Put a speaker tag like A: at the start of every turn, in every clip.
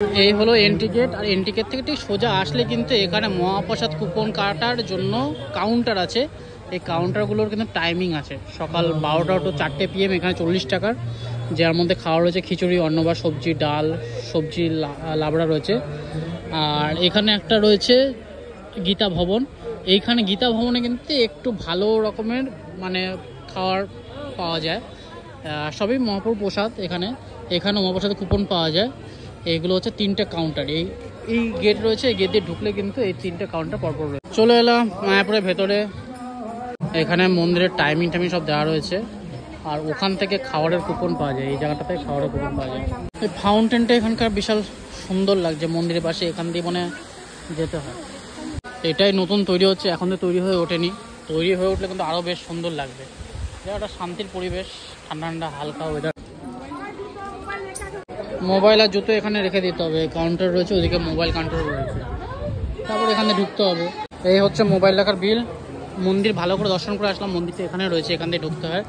A: এই হলো entry gate. আর entry gate থেকে ঠিক সোজা আসলে কিন্তু এখানে মহাপ্রসাদ কুপন কাটার জন্য কাউন্টার আছে। এই কাউন্টারগুলোর কিন্তু টাইমিং আছে, সকাল 12টা টু 4টে PM। এখানে 40 টাকার, যার মধ্যে খাওয়া রয়েছে খিচুড়ি, অন্নবার সবজি, ডাল, সবজি, লাবড়া রয়েছে। আর এখানে একটা রয়েছে গীতা ভবন। এইখানে গীতা ভবনে কিন্তু একটু ভালো রকমের মানে খাওয়ার পাওয়া যায়। সবই মহাপ্রভু প্রসাদ। এখানে মহাপ্রসাদ কুপন পাওয়া যায়। এইগুলো হচ্ছে 3টে কাউন্টার। এই গেট রয়েছে, এই গেট দিয়ে ঢুকলে কিন্তু এই 3টে কাউন্টার পরপর রয়েছে। চলে এলাম মায়াপুরের ভেতরে। এখানে মন্দিরের টাইমিং সব দেওয়া রয়েছে। আর ওখান থেকে খাবারের কুপন পাওয়া যায়, এই জায়গাটাতে খাবারের কুপন পাওয়া যায়। এই ফাউন্টেনটা এখানকার বিশাল সুন্দর লাগছে মন্দিরের পাশে, এখান দিয়ে মনে যেতে হয়। এটাই নতুন তৈরি হচ্ছে, এখন তো তৈরি হয়ে ওঠেনি। তৈরি হয়ে উঠলে কিন্তু আরও বেশ সুন্দর লাগবে। একটা শান্তির পরিবেশ, ঠান্ডা ঠান্ডা হালকা ওয়েদার। মোবাইল আর জুতো এখানে রেখে দিতে হবে। কাউন্টার রয়েছে, ওদিকে মোবাইল কাউন্টার রয়েছে। তারপর এখানে ঢুকতে হবে। এই হচ্ছে মোবাইল রাখার বিল। মন্দির ভালো করে দর্শন করে আসলাম, মন্দিরটা এখানে রয়েছে, এখান দিয়ে ঢুকতে হয়।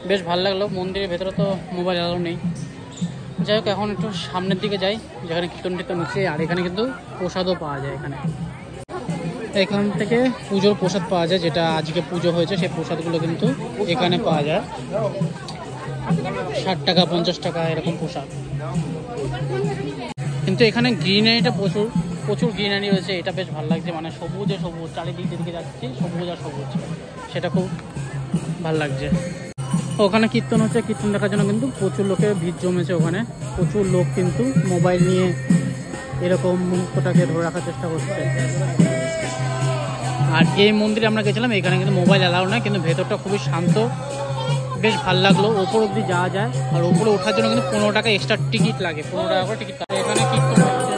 A: বেশ ভালো লাগলো। মন্দিরের ভেতরে তো মোবাইল অ্যালাউ নেই। যাই হোক, এখন একটু সামনের দিকে যাই, যেখানে কীর্তন টীর্তন হচ্ছে। আর এখানে কিন্তু প্রসাদও পাওয়া যায়। এখান থেকে পুজোর প্রসাদ পাওয়া যায়, যেটা আজকে পুজো হয়েছে সেই প্রসাদগুলো কিন্তু এখানে পাওয়া যায়। 60 টাকা, 50 টাকা এরকম প্রসাদ। কিন্তু এখানে গ্রিনারিটা প্রচুর গ্রিনারি রয়েছে। এটা বেশ ভালো লাগছে, মানে সবুজে সবুজ, চারিদিক দিকে যাচ্ছি সবুজ আর সবুজ, সেটা খুব ভালো লাগছে। ওখানে কীর্তন হচ্ছে, কীর্তন দেখার জন্য কিন্তু প্রচুর লোকের ভিড় জমেছে। ওখানে প্রচুর লোক কিন্তু মোবাইল নিয়ে এরকম মুহূর্তটাকে ধরে রাখার চেষ্টা করছে। আর এই মন্দিরে আমরা গেছিলাম, এখানে কিন্তু মোবাইল অ্যালাউ না, কিন্তু ভেতরটা খুবই শান্ত, বেশ ভালো লাগলো। ওপর অব্দি যাওয়া যায়। আর ওপরে ওঠার জন্য কিন্তু 15 টাকা এক্সট্রা টিকিট লাগে, 15 টাকা করে টিকিট। এখানে কীর্তন হচ্ছে।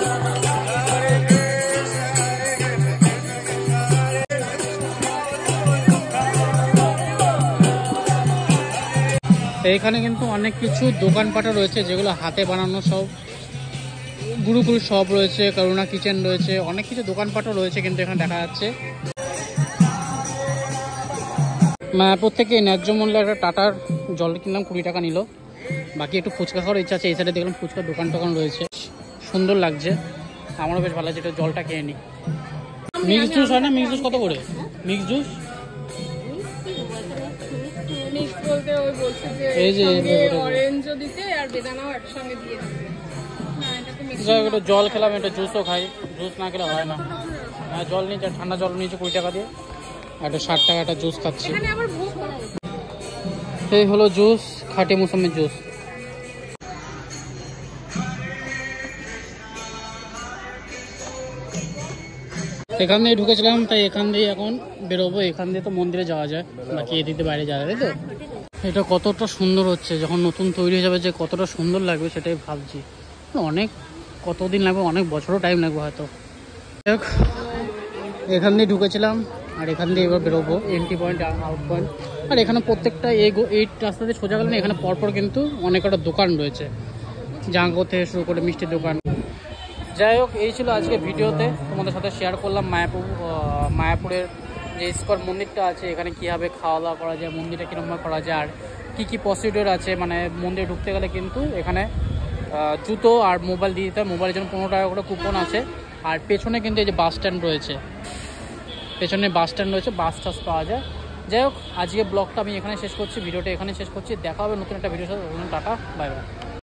A: এইখানে কিন্তু অনেক কিছু দোকানপাটও রয়েছে, যেগুলো হাতে বানানো, সব গুরুকুল সব রয়েছে, করুণা কিচেন রয়েছে, অনেক কিছু দোকানপাটও রয়েছে কিন্তু এখানে দেখা যাচ্ছে। মায়াপুর থেকে ন্যায্য মূল্যে একটা টাটার জল কিনলাম, 20 টাকা নিল। বাকি একটু ফুচকা খাওয়ার ইচ্ছা আছে। এই সাইডে দেখলাম ফুচকার দোকান টোকান রয়েছে, সুন্দর লাগছে। আমারও বেশ ভালো লাগছে। একটু জলটা খেয়ে নিই। মিক্স জুস হয় না? মিক্স জুস কত করে? মিক্স জুস এই যে একটু জল খেলাম, একটা জুসও খাই। জুস না খেলে হয় না। জল নিয়েছে, ঠান্ডা জল নিয়েছে 20 টাকা দিয়ে। একটা 60 টাকা একটা জুস খাচ্ছি। এই হলো জুস, খাঁটি মৌসুমের জুস। এখান দিয়ে ঢুকেছিলাম, তাই এখান দিয়ে এখন বেরোবো। এখান দিয়ে তো মন্দিরে যাওয়া যায়, বাকি এদিক দিয়ে বাইরে যাওয়া যায়। তাই তো এটা কতটা সুন্দর হচ্ছে, যখন নতুন তৈরি হয়ে যাবে যে কতটা সুন্দর লাগবে সেটাই ভাবছি। কতদিন লাগবে, অনেক বছরও টাইম লাগবে হয়তো। এখান দিয়ে ঢুকেছিলাম, আর এখান দিয়ে এবার বেরোবো। Entry point, out point. আর এখানে প্রত্যেকটা এই রাস্তা দিয়ে সোজা গেলে এখানে পরপর কিন্তু অনেক একটা দোকান রয়েছে, জাঙ্গো থেকে শুরু করে মিষ্টির দোকান। যাই হোক, এই ছিল আজকে ভিডিওতে তোমাদের সাথে শেয়ার করলাম মায়াপুরের যে ইস্কন মন্দিরটা আছে, এখানে কীভাবে খাওয়া দাওয়া করা যায়, মন্দিরটা কীরকমভাবে করা যায়, আর কী প্রসিডিওর আছে। মানে মন্দিরে ঢুকতে গেলে কিন্তু এখানে জুতো আর মোবাইল দিয়ে দিতে হয়। মোবাইলের জন্য 15 টাকা করে কুপন আছে। আর পেছনে কিন্তু এই যে বাস স্ট্যান্ড রয়েছে, বাস টাস পাওয়া যায়। যাই হোক, আজকে ব্লগটা আমি এখানে শেষ করছি, ভিডিওটা এখানে শেষ করছি। দেখা হবে নতুন একটা ভিডিওর সাথে। Tata, bye bye.